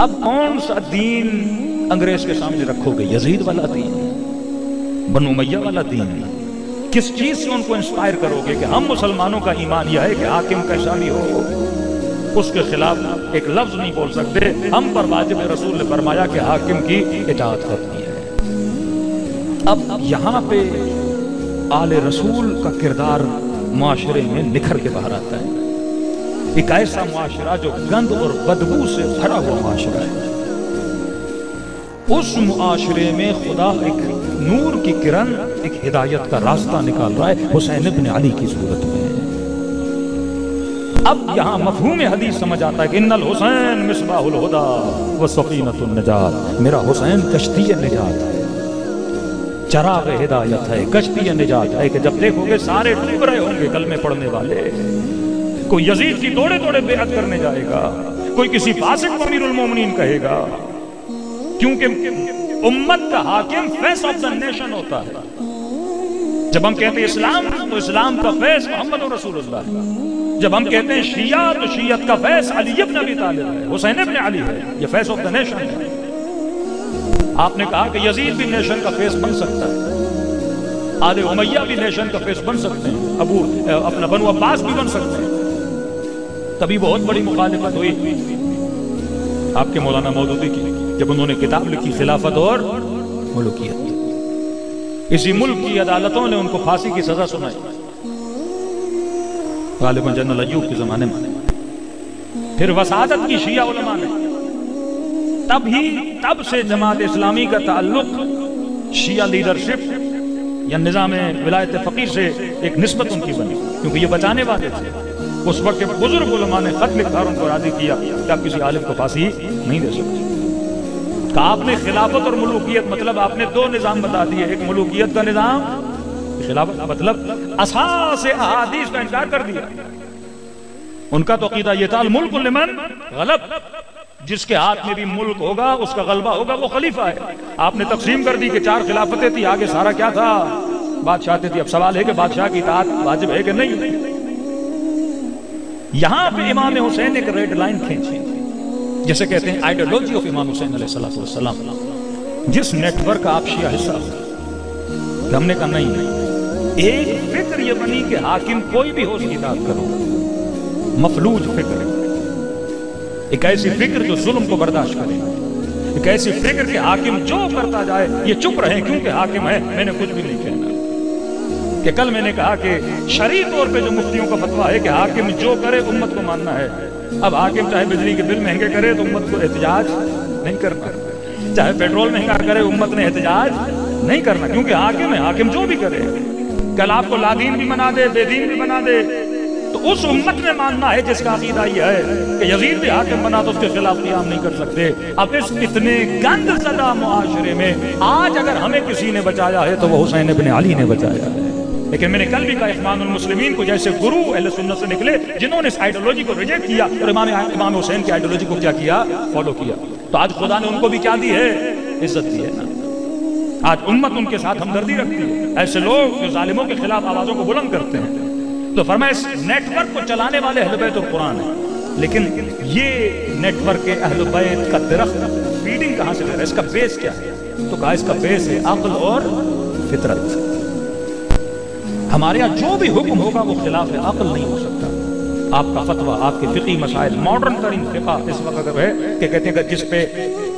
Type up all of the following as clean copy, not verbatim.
اب کون سا دین انگریز کے سامنے رکھو گے؟ یزید والا دین، بنو امیہ والا دین؟ کس چیز سے ان کو انسپائر کرو گے کہ ہم مسلمانوں کا ایمان یہ ہے کہ حاکم کیسا بھی ہو اس کے خلاف ایک لفظ نہیں بول سکتے، ہم پر واجب رسول نے فرمایا کہ حاکم کی اطاعت کرنی ہے۔ اب یہاں پہ آل رسول کا کردار معاشرے میں نکھر کے باہر آتا ہے۔ ایک ایسا معاشرہ جو گند اور بدبو سے بھرا ہوا معاشرہ ہے، اس معاشرے میں خدا ایک نور کی کرن، ایک ہدایت کا راستہ نکال رہا ہے حسین ابن علی کی صورت میں۔ اب یہاں مفہوم حدیث سمجھ آتا ہے کہ ان الحسین مصباح الہدی و سفینۃ النجات، میرا حسین کشتی نجات ہے، چراغ ہدایت ہے، کشتی نجات ہے، کہ جب دیکھو گے سارے ڈوب رہے ہوں گے کلمے پڑھنے والے، کوئی یزید کی توڑے توڑے بیعت کرنے جائے گا، کوئی کسی فاسق کو امیر المومنین کہے گا، کیونکہ امت کا حاکم فیس آف دا نیشن ہوتا ہے۔ جب ہم کہتے ہیں اسلام تو اسلام کا فیس محمد رسول اللہ ہے، جب ہم کہتے ہیں شیعہ تو شیعت کا فیس علی ابن ابی طالب ہے، حسین ابن علی ہے، یہ فیس آف دا نیشن ہے۔ آپ نے کہا کہ یزید بھی نیشن کا فیس بن سکتا ہے، آل امیہ بھی نیشن کا فیس بن سکتے ہیں، اپنا بنو عباس بھی بن سکتے ہیں۔ تبھی بہت بڑی مخالفت ہوئی آپ کے مولانا مودودی کی، جب انہوں نے کتاب لکھی خلافت اور ملوکیت۔ اسی ملک کی عدالتوں نے ان کو پھانسی کی سزا سنائی، غالباً جنرل ایوب کے زمانے میں۔ پھر وسادت کی شیعہ علماء نے، تب سے جماعت اسلامی کا تعلق شیعہ لیڈرشپ یا نظام ولایت فقیہ سے ایک نسبت ان کی بنی، کیونکہ یہ بچانے والے تھے۔ اس وقت کے بزرگ علماء نے خط لکھ کر ان کو راضی کیا کہ آپ کسی عالم کو پھانسی نہیں دے سکتے۔ کہ آپ نے خلافت اور ملوکیت مطلب آپ نے دو نظام بتا دیے، ایک ملوکیت کا نظام، خلافت مطلب اساس احادیث کا انکار کر دیا۔ ان کا تو عقیدہ یہ تھا الملک لمن غلب، جس کے ہاتھ میں بھی ملک ہوگا اس کا غلبہ ہوگا وہ خلیفہ ہے۔ آپ نے تقسیم کر دی کہ 4 خلافتیں تھی، آگے سارا کیا تھا؟ بادشاہتیں تھی۔ اب سوال ہے کہ بادشاہ کی اطاعت واجب ہے کہ نہیں؟ یہاں پہ امام حسین ایک ریڈ لائن کھینچی، جسے کہتے ہیں آئیڈیالوجی آف امام حسین علیہ السلام۔ جس نیٹ ورک کا آپ شیعہ حصہ ہو، ہم نے کہا نہیں، ایک فکر یہ بنی کہ حاکم کوئی بھی ہو اس کی اطاعت کرو، مفلوج فکر، ایک ایسی فکر جو ظلم کو برداشت کرے، ایک ایسی فکر کہ حاکم جو کرتا جائے یہ چپ رہے کیونکہ حاکم ہے، میں نے کچھ بھی نہیں کہنا۔ کہ کل میں نے کہا کہ شرعی طور پہ جو مفتیوں کا فتویٰ ہے کہ حاکم جو کرے امت کو ماننا ہے۔ اب حاکم چاہے بجلی کے بل مہنگے کرے تو امت کو احتجاج نہیں کرنا، چاہے پیٹرول مہنگا کرے امت نے احتجاج نہیں کرنا، کیونکہ حاکم ہے، حاکم جو بھی کرے۔ کل آپ کو لادین بھی بنا دے، بے دین بھی بنا دے، تو اس امت میں ماننا ہے جس کا عقیدہ یہ ہے کہ یزید بھی حاکم بنا تو اس کے خلاف قیام نہیں کر سکتے۔ اب اس اتنے گند زدہ معاشرے میں آج اگر ہمیں کسی نے بچایا ہے تو وہ حسین ابن علی نے بچایا ہے۔ لیکن میں نے کل بھی کہا اخوان المسلمین کو جیسے گرو اہل سنت سے نکلے جنہوں نے اس آئیڈیالوجی کو ریجیکٹ کیا اور امام حسین کی آئیڈیالوجی کو کیا کیا؟ فالو کیا، تو آج خدا نے ان کو بھی کیا دی ہے؟ عزت دی ہے نا۔ آج امت ان کے ساتھ ہمدردی رکھتی ہے، ایسے لوگ جو ظالموں کے خلاف آوازوں کو بلند کرتے ہیں۔ تو فرمایا اس نیٹ ورک کو چلانے والے اہل بیت اور قرآن ہے، لیکن یہ نیٹ ورک کے اہل بیت کا درخت فیڈنگ کہاں سے لے رہا ہے؟ اس کا بیس کیا ہے؟ تو کہا اس کا بیس ہے عقل اور فطرت۔ ہمارے یہاں جو بھی حکم ہوگا وہ خلاف عقل نہیں ہو سکتا۔ آپ کا فتویٰ، آپ کے فقہی مسائل، ماڈرن ترین فقہ اس وقت اگر ہے کہ کہتے ہیں کہ جس پہ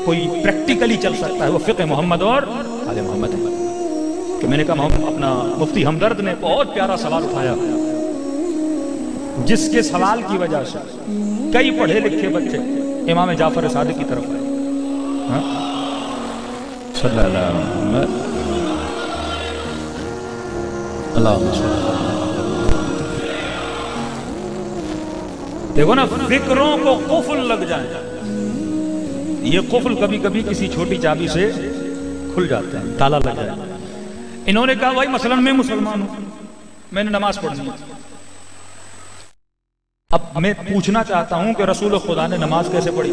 کوئی پریکٹیکلی چل سکتا ہے وہ فقہ محمد اور آل محمد ہے۔ کہ میں نے کہا اپنا مفتی ہمدرد نے بہت پیارا سوال اٹھایا، جس کے سوال کی وجہ سے کئی پڑھے لکھے بچے امام جعفر صادق کی طرف آئے۔ صلی اللہ علیہ وسلم، دیکھو نا، فکروں کو قفل لگ جائیں، یہ قفل کبھی کبھی کسی چھوٹی چابی سے کھل جاتے ہیں، تالا لگ جائے۔ انہوں نے کہا بھائی مثلا میں مسلمان ہوں، میں نے نماز پڑھنی ہے، اب میں پوچھنا چاہتا ہوں کہ رسول خدا نے نماز کیسے پڑھی؟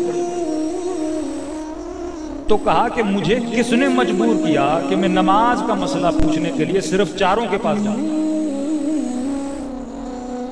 تو کہا کہ مجھے کس نے مجبور کیا کہ میں نماز کا مسئلہ پوچھنے کے لیے صرف 4 کے پاس جاؤں؟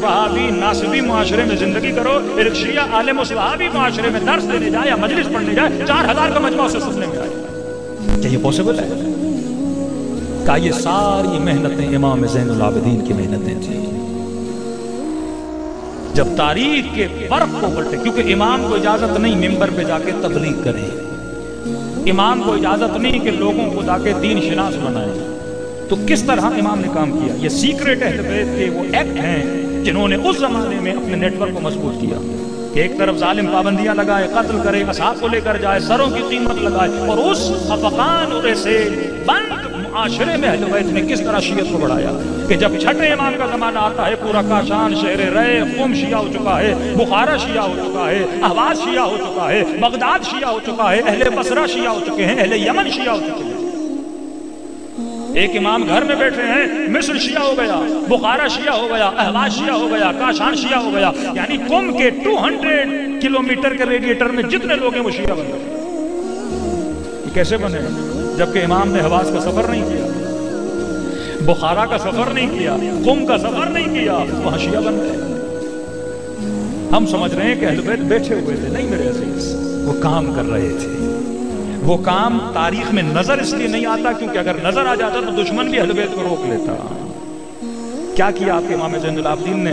وہابی ناصبی معاشرے میں زندگی کرو، ایک شیعہ عالم و وہابی معاشرے میں درس دینے جائے یا مجلس پڑھنے جائے، 4000 کا مجمع اسے سننے میں آئے. کیا یہ پاسبل ہے؟ کہ یہ ساری محنتیں امام زین العابدین کی محنتیں تھیں. جب تاریخ کے فرق کو پلٹے، کیونکہ امام کو اجازت نہیں ممبر پہ جا کے تبلیغ کریں، امام کو اجازت نہیں کہ لوگوں کو جا کے دین شناس بنائیں، تو کس طرح امام نے کام کیا؟ یہ سیکریٹ اہل بیت کے وہ ایکٹ ہیں جنہوں نے اس زمانے میں اپنے نیٹ ورک کو مضبوط کیا کہ ایک طرف ظالم پابندیاں لگائے، قتل کرے، اصحاب کو لے کر جائے، سروں کی قیمت لگائے، اور اس خفقان اور ایسے بند معاشرے میں اہل بیت نے کس طرح شیعت کو بڑھایا کہ جب چھٹے امام کا زمانہ آتا ہے پورا کاشان، شہر رے، قم شیعہ ہو چکا ہے، بخارا شیعہ ہو چکا ہے، اہواز شیعہ ہو چکا ہے، بغداد شیعہ ہو چکا ہے، اہل بصرہ شیعہ ہو چکے ہیں، اہل یمن شیعہ ہو چکے ہیں. ایک امام گھر میں بیٹھے ہیں، مصر شیعہ ہو گیا، بخارا شیعہ ہو گیا، اہواز شیعہ ہو گیا، کاشان شیعہ ہو گیا، یعنی قم کے 200 کلومیٹر کے ریڈیٹر میں جتنے لوگ ہیں وہ شیعہ بن گئے. یہ کیسے بنے؟ جبکہ امام نے اہواز کا سفر نہیں کیا، بخارا کا سفر نہیں کیا، قم کا سفر نہیں کیا، وہاں شیعہ بن گئے. ہم سمجھ رہے ہیں کہ اہل بیت بیٹھے ہوئے تھے، نہیں میرے عزیز، وہ کام کر رہے تھے. وہ کام تاریخ میں نظر اس لیے نہیں آتا کیونکہ اگر نظر آ جاتا تو دشمن بھی اہل بیت کو روک لیتا. کیا کیا آپ کے امام زین العابدین نے؟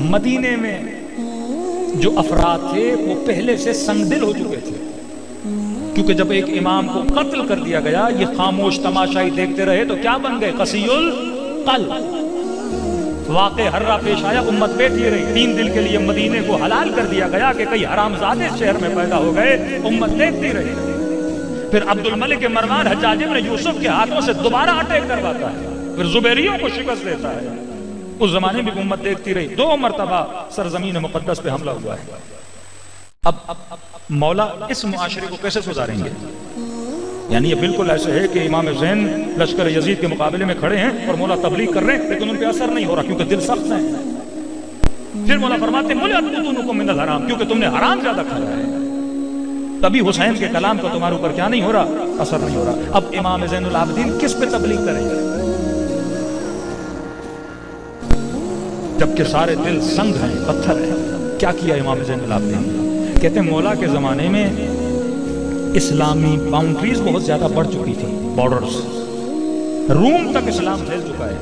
مدینے میں جو افراد تھے وہ پہلے سے سنگ دل ہو چکے تھے، کیونکہ جب ایک امام کو قتل کر دیا گیا، یہ خاموش تماشائی دیکھتے رہے تو کیا بن گئے؟ قسی القلب. واقع ہررا پیش آیا، امت بیٹھی رہی. 3 دن کے لیے مدینے کو حلال کر دیا گیا کہ کئی حرامزادے شہر میں پیدا ہو گئے، امت دیکھتی رہی. پھر عبد الملک مروان حجاج ابن یوسف کے ہاتھوں سے دوبارہ اٹیک کرواتا ہے، پھر زبیریوں کو شکست دیتا ہے. اس زمانے میں بھی امت دیکھتی رہی. 2 مرتبہ سرزمین مقدس پہ حملہ ہوا ہے. اب مولا اس معاشرے کو کیسے سدھاریں گے؟ یعنی یہ بالکل ایسے ہے کہ امام زین لشکر یزید کے مقابلے میں کھڑے ہیں اور مولا تبلیغ کر رہے ہیں لیکن ان پہ اثر نہیں ہو رہا کیونکہ دل سخت ہے. پھر مولا فرماتے ہیں مولا تؤتونکم من الحرام، کیونکہ تم نے حرام زیادہ کھایا ہے. تبھی حسین کے کلام کا تمہارے اوپر کیا نہیں ہو رہا؟ اثر نہیں ہو رہا. اب امام زین العابدین کس پہ تبلیغ کریں گے جبکہ سارے دل سنگ ہیں، پتھر ہیں؟ کیا کیا امام زین العابدین؟ کہتے ہیں مولا کے زمانے میں اسلامی باؤنڈریز بہت زیادہ بڑھ چکی تھی، بارڈرز. روم تک اسلام پھیل چکا ہے،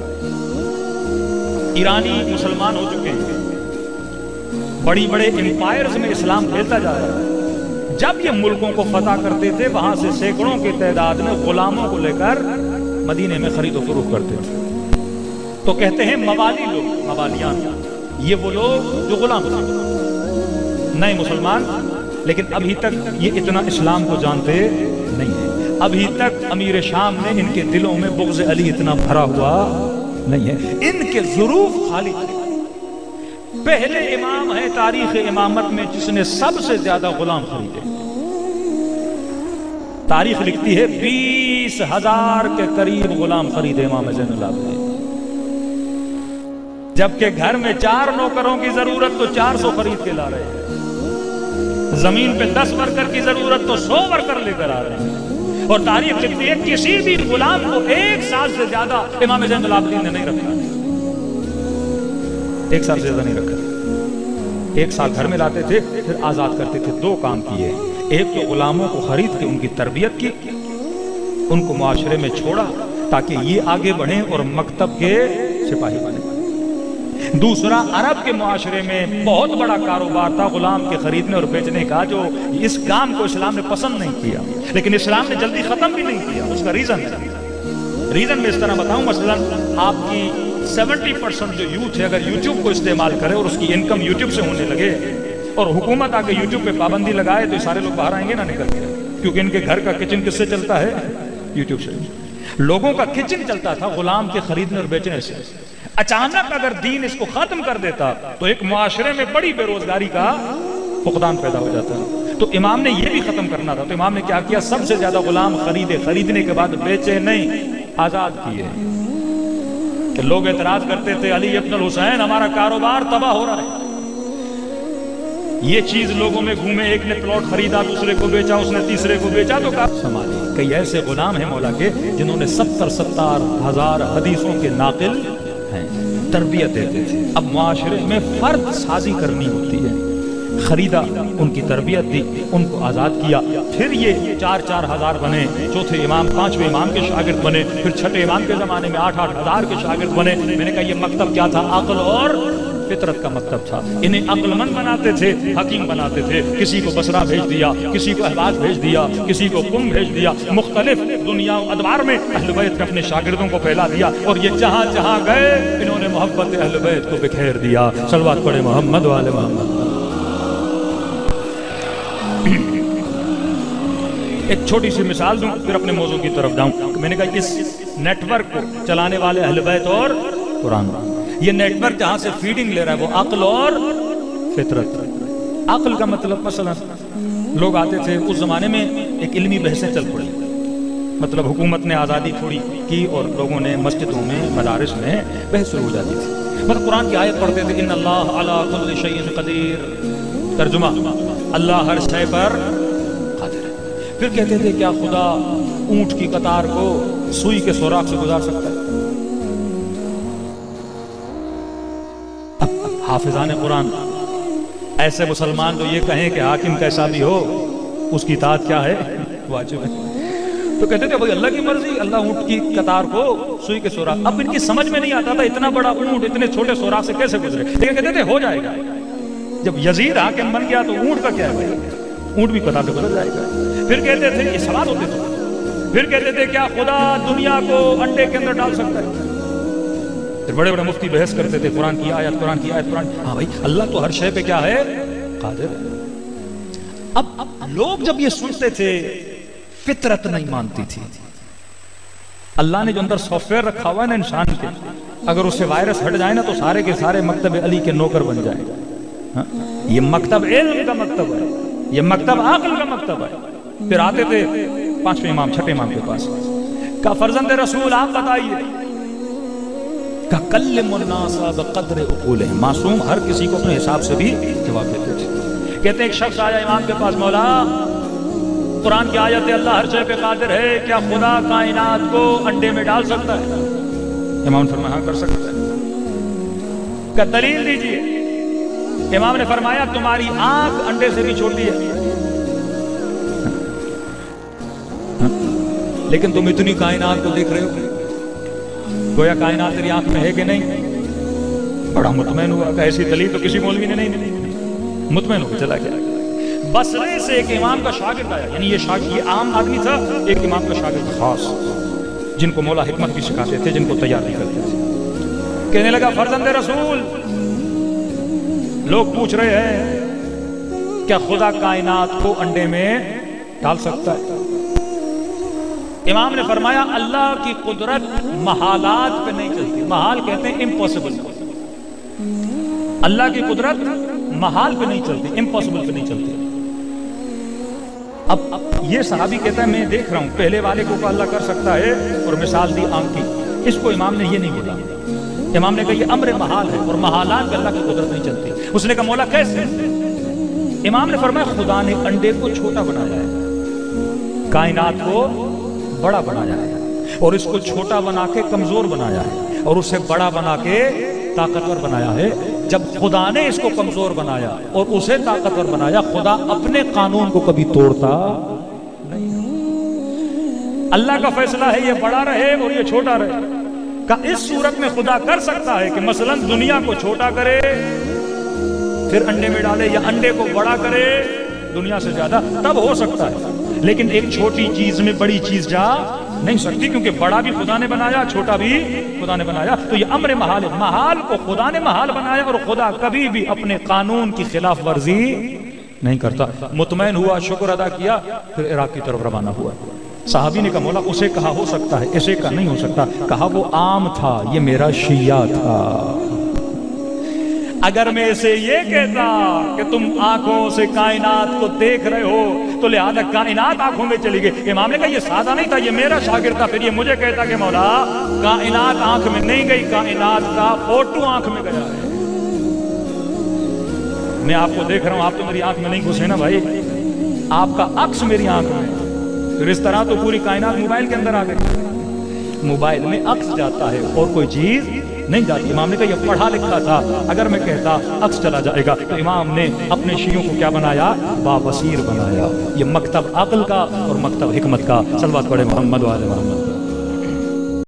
ایرانی مسلمان ہو چکے ہیں، بڑی بڑے امپائرز میں اسلام پھیلتا جا رہا ہے. جب یہ ملکوں کو فتح کرتے تھے وہاں سے سینکڑوں کی تعداد میں غلاموں کو لے کر مدینے میں خرید و فروخت کرتے تھے. تو کہتے ہیں موالی لوگ، موالیان، یہ وہ لوگ جو غلام تھے، نئے مسلمان، لیکن ابھی تک یہ اتنا اسلام کو جانتے نہیں ہیں. ابھی تک امیر شام نے ان کے دلوں میں بغض علی اتنا بھرا ہوا نہیں ہے. ان کے ظروف خالی تھے. پہلے امام ہے تاریخ امامت میں جس نے سب سے زیادہ غلام خریدے. تاریخ لکھتی ہے 20,000 کے قریب غلام خریدے امام زین العابدین. جبکہ گھر میں 4 نوکروں کی ضرورت تو 400 خرید کے لا رہے ہیں. زمین پہ 10 ورکر کی ضرورت تو 100 ورکر لے کر آ رہے ہیں. اور تاریخ لکھتی ہے کسی بھی غلام کو 1 سال سے زیادہ امام زین العابدین نے نہیں رکھا. 1 سال سے زیادہ نہیں رکھا. 1 سال گھر میں لاتے تھے پھر آزاد کرتے تھے. 2 کام کیے. ایک تو غلاموں کو خرید کے ان کی تربیت کی، ان کو معاشرے میں چھوڑا تاکہ یہ آگے بڑھیں اور مکتب کے سپاہی بنے. دوسرا، عرب کے معاشرے میں بہت بڑا کاروبار تھا غلام کے خریدنے اور بیچنے کا، جو اس کام کو اسلام نے پسند نہیں کیا لیکن اسلام نے جلدی ختم بھی نہیں کیا. اس کا ریزن میں اس طرح بتاؤں، مثلا آپ کی 70% جو یوتھ ہے اگر یوٹیوب کو استعمال کرے اور اس کی انکم یوٹیوب سے ہونے لگے اور حکومت آ کے یوٹیوب پہ پابندی لگائے تو یہ سارے لوگ باہر آئیں گے نہ نکل کے، کیونکہ ان کے گھر کا کچن کس سے چلتا ہے؟ یوٹیوب سے. لوگوں کا کچن چلتا تھا غلام کے خریدنے اور بیچنے سے. اچانک اگر دین اس کو ختم کر دیتا تو ایک معاشرے میں بڑی بے روزگاری کا فقدان پیدا ہو جاتا ہے. تو امام نے یہ بھی ختم کرنا تھا. تو امام نے کیا کیا؟ سب سے زیادہ غلام خریدے، خریدنے کے بعد بیچے نہیں، آزاد کیے. کہ لوگ اعتراض کرتے تھے علی ابن الحسین ہمارا کاروبار تباہ ہو رہا ہے. یہ چیز لوگوں میں گھومے، ایک نے پلاٹ خریدا، دوسرے کو بیچا، اس نے تیسرے کو بیچا، تو کہا سنبھالی. کئی ایسے غلام ہیں مولا کے جنہوں نے 70,000 حدیثوں کے ناقل ہیں، تربیت دیتے تھے۔ اب معاشرے میں فرد سازی کرنی ہوتی ہے، خریدا، ان کی تربیت دی، ان کو آزاد کیا، پھر یہ 4-4 ہزار بنے، چوتھے امام 5ویں امام کے شاگرد بنے، پھر چھٹے امام کے زمانے میں 8-8 ہزار کے شاگرد بنے۔ میں نے کہا یہ مکتب کیا تھا؟ عقل اور فطرت کا مکتب تھا۔ انہیں عقل مند بناتے تھے، حکیم بناتے تھے۔ کسی کو بصرہ بھیج دیا، کسی کو احواز بھیج دیا، کسی کو قم بھیج دیا، مختلف دنیا و ادوار میں اہل بیت نے اپنے شاگردوں کو پھیلا دیا، اور یہ جہاں جہاں گئے انہوں نے محبت اہل بیت کو بکھیر دیا۔ صلوات پڑھے محمد والے محمد۔ ایک چھوٹی سی مثال دوں پھر اپنے موضوع کی طرف جاؤں۔ میں نے کہا اس نیٹ ورک کو چلانے والے اہل بیت اور قرآن، یہ نیٹ ورک جہاں سے فیڈنگ لے رہا ہے وہ عقل اور فطرت۔ عقل کا مطلب مثلا لوگ آتے تھے اس زمانے میں، ایک علمی بحثیں چل پڑی، مطلب حکومت نے آزادی تھوڑی کی اور لوگوں نے مسجدوں میں مدارس میں بحث شروع ہو جاتی تھی، مطلب قرآن کی آیت پڑھتے تھے ان اللہ علی کل شیء قدیر، ترجمہ اللہ ہر شے پر قادر ہے۔ پھر کہتے تھے کیا خدا اونٹ کی قطار کو سوئی کے سوراخ سے گزار سکتا ہے؟ حافظان قرآن ایسے مسلمان جو یہ کہیں کہ حاکم کیسا بھی ہو اس کی اطاعت کیا ہے؟ واجب ہے۔ تو کہتے تھے بھائی اللہ کی مرضی، اللہ اونٹ کی قطار کو سوئی کے سوراخ۔ اب ان کی سمجھ میں نہیں آتا تھا اتنا بڑا اونٹ اتنے چھوٹے سوراخ سے کیسے گزرے، لیکن کہتے تھے ہو جائے گا۔ جب یزید حاکم بن گیا تو اونٹ کا کیا ہے، اونٹ بھی قطار سے گزر جائے گا۔ پھر کہتے تھے یہ سوال ہوتے تھے، پھر کہتے تھے کیا خدا دنیا کو انڈے کے اندر ڈال سکتا ہے؟ پھر بڑے بڑے مفتی بحث کرتے تھے قرآن کی آیت، قرآن کی آیت، قرآن۔ ہاں بھائی اللہ تو ہر شے پہ کیا ہے؟ قادر ہے۔ اب لوگ جب یہ سنتے تھے فطرت نہیں مانتی تھی۔ اللہ نے جو اندر سافٹ ویئر رکھا ہوا ہے نا انسان کے، اگر اس سے وائرس ہٹ جائے نا تو سارے کے سارے مکتب علی کے نوکر بن جائے گا۔ یہ مکتب علم کا مکتب ہے، یہ مکتب عقل کا مکتب ہے۔ پھر آتے تھے 5ویں امام 6ٹھے امام کے پاس، کہا فرزند رسول آپ بتائیے، کہا کلم الناس بقدر عقولہم، معصوم ہر کسی کو اپنے حساب سے بھی جواب دیتے تھے۔ کہتے ہیں ایک شخص آیا امام کے پاس، مولا قرآن کی آیت ہے اللہ ہر شے پہ قادر ہے، کیا خدا کائنات کو انڈے میں ڈال سکتا ہے؟ امام نے فرمایا ہاں کر سکتا ہے۔ کہا دلیل دیجئے۔ امام نے فرمایا تمہاری آنکھ انڈے سے بھی چھوٹی ہے، لیکن تم اتنی کائنات کو دیکھ رہے ہو، گویا کائنات تیری آنکھ میں ہے کہ نہیں؟ بڑا مطمئن ہوا کہ ایسی دلیل تو کسی مولوی نے نہیں دی، مطمئن ہو کے چلا گیا۔ بصرے سے ایک امام کا شاگرد آیا، یعنی یہ عام آدمی تھا، ایک امام کا شاگرد خاص جن کو مولا حکمت بھی سکھاتے تھے، جن کو تیار نہیں کرتے تھے۔ کہنے لگا فرزند رسول لوگ پوچھ رہے ہیں کیا خدا کائنات کو انڈے میں ڈال سکتا ہے؟ امام نے فرمایا اللہ کی قدرت محالات پہ نہیں چلتی، محال کہتے ہیں امپاسبل، اللہ کی قدرت محال پہ نہیں چلتی، امپاسبل پہ نہیں چلتی۔ اب یہ صحابی کہتا ہے میں دیکھ رہا ہوں پہلے والے کو اللہ کر سکتا ہے اور مثال دی آنکھ کی، اس کو امام نے یہ نہیں بولا۔ امام نے کہا یہ امر محال ہے اور محالات پہ اللہ کی قدرت نہیں چلتی۔ اس نے کہا مولا کیسے؟ امام نے فرمایا خدا نے انڈے کو چھوٹا بنایا ہے، کائنات کو بڑا بنایا ہے، اور اس کو چھوٹا بنا کے کمزور بنایا ہے، اور اسے بڑا بنا کے طاقتور بنایا ہے۔ جب خدا نے اس کو کمزور بنایا اور اسے طاقتور بنایا، خدا اپنے قانون کو کبھی توڑتا نہیں۔ اللہ کا فیصلہ ہے یہ بڑا رہے اور یہ چھوٹا رہے۔ کہ اس صورت میں خدا کر سکتا ہے کہ مثلا دنیا کو چھوٹا کرے پھر انڈے میں ڈالے، یا انڈے کو بڑا کرے دنیا سے زیادہ، تب ہو سکتا ہے۔ لیکن ایک چھوٹی چیز میں بڑی چیز جا نہیں سکتی، کیونکہ بڑا بھی خدا نے بنایا، چھوٹا بھی خدا نے بنایا۔ تو یہ امر محال ہے، محال کو خدا نے محال بنایا، اور خدا کبھی بھی اپنے قانون کی خلاف ورزی نہیں کرتا۔ مطمئن ہوا، شکر ادا کیا، پھر عراق کی طرف روانہ ہوا۔ صحابی نے کہا مولا اسے کہا ہو سکتا ہے، اسے کہا نہیں ہو سکتا۔ کہا وہ عام تھا، یہ میرا شیعہ تھا۔ اگر میں اسے یہ کہتا کہ تم آنکھوں سے کائنات کو دیکھ رہے ہو تو لہذا کائنات آنکھوں میں چلی گئی۔ امام نے کہا یہ سادہ نہیں تھا، یہ میرا شاگرد تھا، پھر یہ مجھے کہتا کہ مولا کائنات آنکھ میں نہیں گئی، کائنات کا فوٹو آنکھ میں گیا ہے۔ میں آپ کو دیکھ رہا ہوں، آپ تو میری آنکھ میں نہیں گھسے نا بھائی، آپ کا عکس میری آنکھ میں، پھر اس طرح تو پوری کائنات موبائل کے اندر آ گئی۔ موبائل میں عکس جاتا ہے اور کوئی چیز نہیں جاتی. امام نے کہا یہ پڑھا لکھا تھا, اگر میں کہتا عکس چلا جائے گا. تو امام نے اپنے شیعوں کو کیا بنایا؟ بابصیر بنایا. یہ مکتب عقل کا اور مکتب حکمت کا. صلوات پڑھے محمد و آل محمد.